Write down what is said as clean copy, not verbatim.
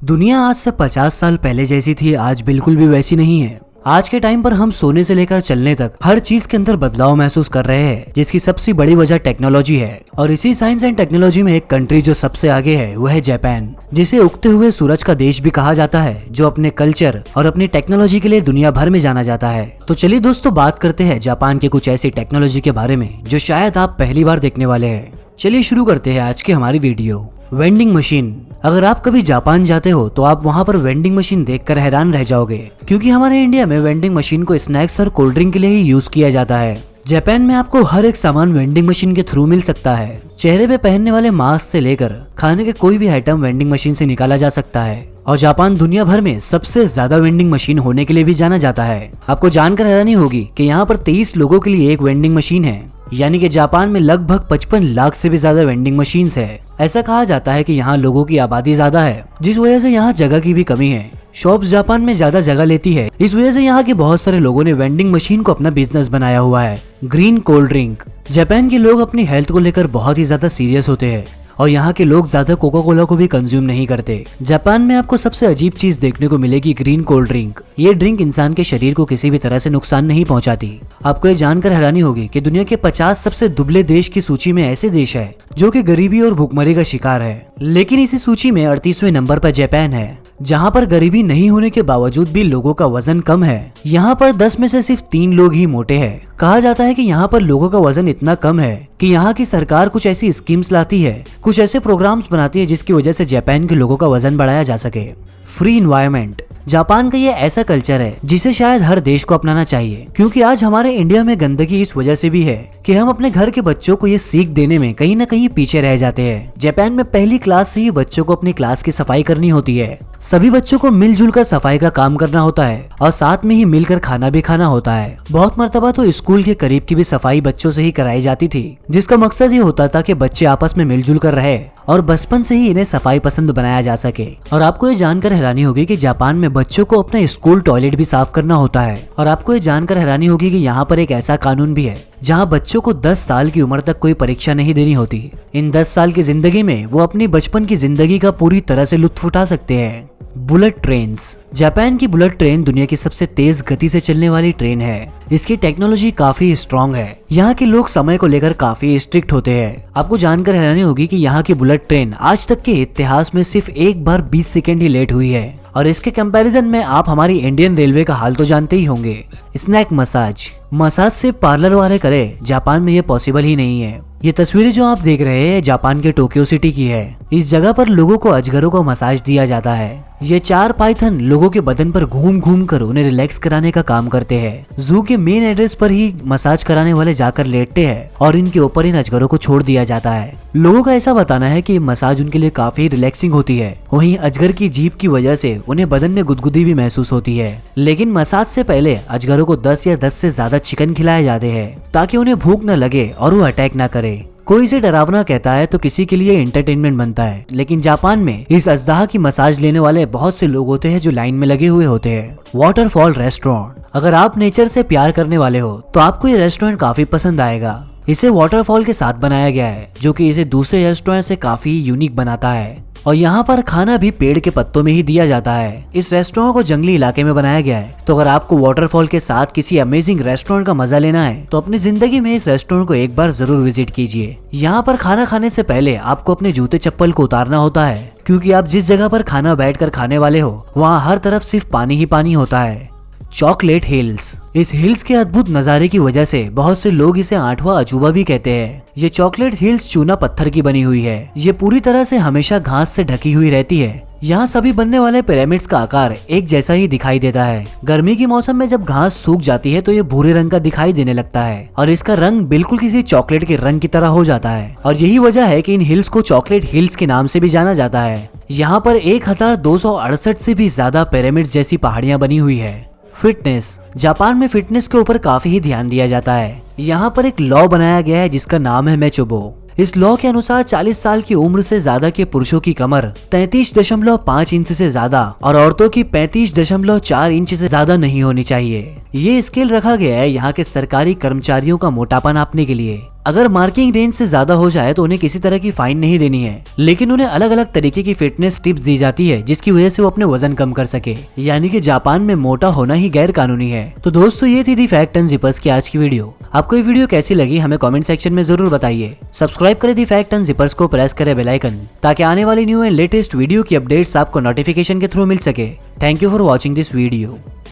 दुनिया आज से 50 साल पहले जैसी थी आज बिल्कुल भी वैसी नहीं है। आज के टाइम पर हम सोने से लेकर चलने तक हर चीज के अंदर बदलाव महसूस कर रहे हैं, जिसकी सबसे बड़ी वजह टेक्नोलॉजी है। और इसी साइंस एंड टेक्नोलॉजी में एक कंट्री जो सबसे आगे है वो है जापान, जिसे उगते हुए सूरज का देश भी कहा जाता है, जो अपने कल्चर और अपनी टेक्नोलॉजी के लिए दुनिया भर में जाना जाता है। तो चलिए दोस्तों, बात करते हैं जापान के कुछ ऐसी टेक्नोलॉजी के बारे में जो शायद आप पहली बार देखने वाले हैं। चलिए शुरू करते हैं आज की हमारी वीडियो। Vending machine. अगर आप कभी जापान जाते हो तो आप वहाँ पर वेंडिंग मशीन देखकर हैरान रह जाओगे, क्योंकि हमारे इंडिया में वेंडिंग मशीन को स्नैक्स और कोल्ड ड्रिंक के लिए ही यूज किया जाता है। जापान में आपको हर एक सामान वेंडिंग मशीन के थ्रू मिल सकता है। चेहरे पे पहनने वाले मास्क से लेकर खाने के कोई भी आइटम वेंडिंग मशीन से निकाला जा सकता है। और जापान दुनिया भर में सबसे ज्यादा वेंडिंग मशीन होने के लिए भी जाना जाता है। आपको जानकर हैरानी होगी कि यहाँ पर 23 लोगों के लिए एक वेंडिंग मशीन है, यानी कि जापान में लगभग 55 लाख से भी ज्यादा वेंडिंग मशीन्स है। ऐसा कहा जाता है कि यहाँ लोगों की आबादी ज्यादा है, जिस वजह से यहाँ जगह की भी कमी है। शॉप्स जापान में ज्यादा जगह लेती है, इस वजह से यहाँ के बहुत सारे लोगों ने वेंडिंग मशीन को अपना बिजनेस बनाया हुआ है। Green cold drink. जापान के लोग अपनी हेल्थ को लेकर बहुत ही ज्यादा सीरियस होते हैं और यहाँ के लोग ज्यादा कोका कोला को भी कंज्यूम नहीं करते। जापान में आपको सबसे अजीब चीज देखने को मिलेगी ग्रीन कोल्ड ड्रिंक। ये ड्रिंक इंसान के शरीर को किसी भी तरह से नुकसान नहीं पहुंचाती। आपको ये जानकर हैरानी होगी कि दुनिया के 50 सबसे दुबले देश की सूची में ऐसे देश है जो कि गरीबी और भूखमरी का शिकार है, लेकिन इसी सूची में 38वें नंबर पर जापान है, जहाँ पर गरीबी नहीं होने के बावजूद भी लोगों का वजन कम है। यहाँ पर 10 में से सिर्फ 3 लोग ही मोटे हैं। कहा जाता है कि यहाँ पर लोगों का वजन इतना कम है कि यहाँ की सरकार कुछ ऐसी स्कीम्स लाती है, कुछ ऐसे प्रोग्राम्स बनाती है जिसकी वजह से जापान के लोगों का वजन बढ़ाया जा सके। Free environment. जापान का ये ऐसा कल्चर है जिसे शायद हर देश को अपनाना चाहिए, क्योंकि आज हमारे इंडिया में गंदगी इस वजह से भी है कि हम अपने घर के बच्चों को ये सीख देने में कहीं ना कहीं पीछे रह जाते हैं। जापान में पहली क्लास से ही बच्चों को अपनी क्लास की सफाई करनी होती है। सभी बच्चों को मिलजुल कर सफाई का काम करना होता है और साथ में ही मिलकर खाना भी खाना होता है। बहुत मर्तबा तो स्कूल के करीब की भी सफाई बच्चों से ही कराई जाती थी, जिसका मकसद ये होता था कि बच्चे आपस में मिलजुल कर रहे और बचपन से ही इन्हें सफाई पसंद बनाया जा सके। और आपको ये जानकर हैरानी होगी कि जापान में बच्चों को अपना स्कूल टॉयलेट भी साफ करना होता है। और आपको ये जानकर हैरानी होगी कि यहाँ पर एक ऐसा कानून भी है जहाँ बच्चों को 10 साल की उम्र तक कोई परीक्षा नहीं देनी होती। इन 10 साल की जिंदगी में वो अपनी बचपन की जिंदगी का पूरी तरह से लुत्फ उठा सकते हैं। Bullet trains. जापान की बुलेट ट्रेन दुनिया की सबसे तेज गति से चलने वाली ट्रेन है। इसकी टेक्नोलॉजी काफी स्ट्रॉन्ग है। यहाँ के लोग समय को लेकर काफी स्ट्रिक्ट होते हैं। आपको जानकर हैरानी होगी कि यहाँ की बुलेट ट्रेन आज तक के इतिहास में सिर्फ एक बार 20 सेकेंड ही लेट हुई है। और इसके कंपैरिजन में आप हमारी इंडियन रेलवे का हाल तो जानते ही होंगे। Snake massage. मसाज सिर्फ पार्लर वाले करे, जापान में ये पॉसिबल ही नहीं है। ये तस्वीरें जो आप देख रहे हैं जापान के टोक्यो सिटी की है। इस जगह पर लोगों को अजगरों को मसाज दिया जाता है। ये 4 पाइथन लोगों के बदन पर घूम घूम कर उन्हें रिलैक्स कराने का काम करते हैं। जू के मेन एड्रेस पर ही मसाज कराने वाले जाकर लेटते हैं और इनके ऊपर इन अजगरों को छोड़ दिया जाता है। लोगों का ऐसा बताना है कि मसाज उनके लिए काफी रिलैक्सिंग होती है। वहीं अजगर की जीभ की वजह से उन्हें बदन में गुदगुदी भी महसूस होती है। लेकिन मसाज से पहले अजगरों को 10 या 10 से ज्यादा चिकन खिलाए जाते हैं ताकि उन्हें भूख न लगे और वो अटैक न करे। कोई इसे डरावना कहता है तो किसी के लिए एंटरटेनमेंट बनता है, लेकिन जापान में इस अजदाह की मसाज लेने वाले बहुत से लोग होते हैं जो लाइन में लगे हुए होते हैं। Waterfall restaurant. अगर आप नेचर से प्यार करने वाले हो तो आपको ये रेस्टोरेंट काफी पसंद आएगा। इसे वाटरफॉल के साथ बनाया गया है, जो कि इसे दूसरे रेस्टोरेंट से काफी यूनिक बनाता है। और यहाँ पर खाना भी पेड़ के पत्तों में ही दिया जाता है। इस रेस्टोरेंट को जंगली इलाके में बनाया गया है, तो अगर आपको वाटरफॉल के साथ किसी अमेजिंग रेस्टोरेंट का मजा लेना है तो अपनी जिंदगी में इस रेस्टोरेंट को एक बार जरूर विजिट कीजिए। यहाँ पर खाना खाने से पहले आपको अपने जूते चप्पल को उतारना होता है, क्योंकि आप जिस जगह पर खाना बैठकर खाने वाले हो वहाँ हर तरफ सिर्फ पानी ही पानी होता है। Chocolate hills. इस हिल्स के अद्भुत नजारे की वजह से बहुत से लोग इसे 8वां अजूबा भी कहते हैं। ये चॉकलेट हिल्स चूना पत्थर की बनी हुई है। ये पूरी तरह से हमेशा घास से ढकी हुई रहती है। यहाँ सभी बनने वाले पिरामिड्स का आकार एक जैसा ही दिखाई देता है। गर्मी के मौसम में जब घास सूख जाती है तो ये भूरे रंग का दिखाई देने लगता है और इसका रंग बिल्कुल किसी चॉकलेट के रंग की तरह हो जाता है। और यही वजह है कि इन हिल्स को चॉकलेट हिल्स के नाम से भी जाना जाता है। यहाँ पर 1268 से भी ज्यादा पिरामिड जैसी पहाड़ियाँ बनी हुई है। फिटनेस। जापान में फिटनेस के ऊपर काफी ही ध्यान दिया जाता है। यहाँ पर एक लॉ बनाया गया है जिसका नाम है मेचोबो। इस लॉ के अनुसार 40 साल की उम्र से ज्यादा के पुरुषों की कमर 33.5 इंच से ज्यादा और औरतों की 35.4 इंच से ज्यादा नहीं होनी चाहिए। ये स्केल रखा गया है यहाँ के सरकारी कर्मचारियों का मोटापा नापने के लिए। अगर मार्किंग रेंज से ज्यादा हो जाए तो उन्हें किसी तरह की फाइन नहीं देनी है, लेकिन उन्हें अलग अलग तरीके की फिटनेस टिप्स दी जाती है जिसकी वजह से वो अपने वजन कम कर सके। यानी कि जापान में मोटा होना ही गैर कानूनी है। तो दोस्तों ये थी दी फैक्ट एंड जिपर्स की आज की वीडियो। आपको ये वीडियो कैसी लगी हमें कमेंट सेक्शन में जरूर बताइए। सब्सक्राइब करें दी फैक्ट एंड जिपर्स को, प्रेस करें बेल आइकन ताकि आने वाली न्यू एंड लेटेस्ट वीडियो की अपडेट्स आपको नोटिफिकेशन के थ्रू मिल सके। Thank you for watching this video.